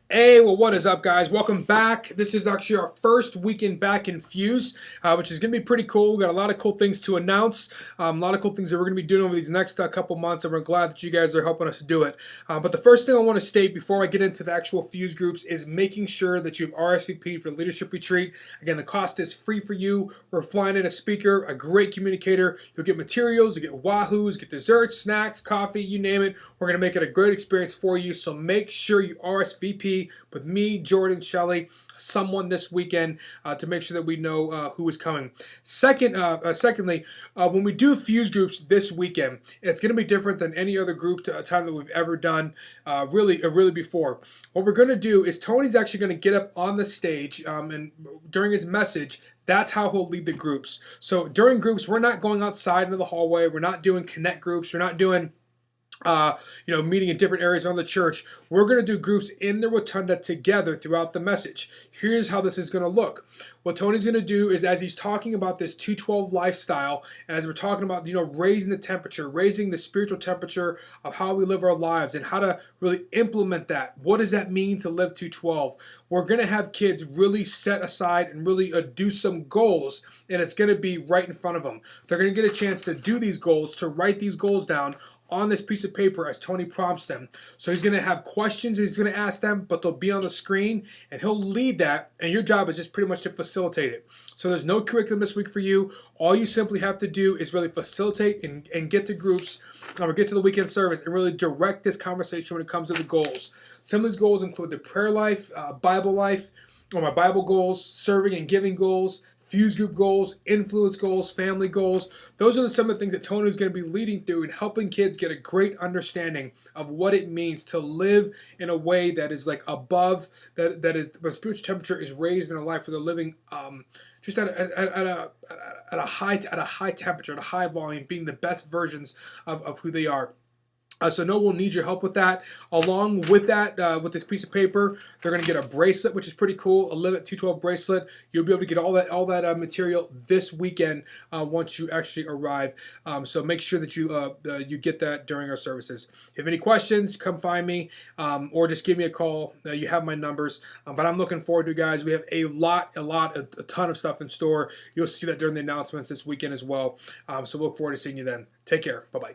Hey, well, what is up, guys? Welcome back. This is actually our first weekend back in Fuse, which is going to be pretty cool. We got a lot of cool things to announce, a lot of cool things that we're going to be doing over these next couple months, and we're glad that you guys are helping us do it. But the first thing I want to state before I get into the actual Fuse groups is making sure that you've RSVP'd for the leadership retreat. Again, the cost is free for you. We're flying in a speaker, a great communicator. You'll get materials, you get wahoos, get desserts, snacks, coffee, you name it. We're going to make it a great experience for you. So make sure you RSVP with me, Jordan, Shelley, someone this weekend to make sure that we know who is coming. Secondly, when we do Fuse groups this weekend, it's going to be different than any other group time that we've ever done really before. What we're going to do is Tony's actually going to get up on the stage and during his message, that's how he'll lead the groups. So during groups, we're not going outside into the hallway. We're not doing connect groups. We're not doing meeting in different areas around the church. We're going to do groups in the rotunda together throughout the message. Here's how this is going to look. What Tony's going to do is, as he's talking about this 212 lifestyle, and as we're talking about, raising the temperature, raising the spiritual temperature of how we live our lives and how to really implement that. What does that mean to live 212? We're going to have kids really set aside and really do some goals, and it's going to be right in front of them. They're going to get a chance to do these goals, to write these goals down on this piece of paper as Tony prompts them. So he's going to have questions he's going to ask them, but they'll be on the screen, and he'll lead that, and your job is just pretty much to facilitate it. So there's no curriculum this week for you. All you simply have to do is really facilitate and get to groups or get to the weekend service and really direct this conversation when it comes to the goals. Some of these goals include the prayer life, Bible life, or my Bible goals, serving and giving goals, Fuse group goals, influence goals, family goals. Those are some of the things that Tony is going to be leading through and helping kids get a great understanding of what it means to live in a way that is like above, that is, the spiritual temperature is raised in a life where they're living just at a high temperature, at a high volume, being the best versions of who they are. So no, we'll need your help with that. Along with that, with this piece of paper, they're going to get a bracelet, which is pretty cool, a Live at 212 bracelet. You'll be able to get all that material this weekend once you actually arrive. So make sure that you get that during our services. If you have any questions, come find me or just give me a call. You have my numbers. But I'm looking forward to it, guys. We have a ton of stuff in store. You'll see that during the announcements this weekend as well. So look forward to seeing you then. Take care. Bye-bye.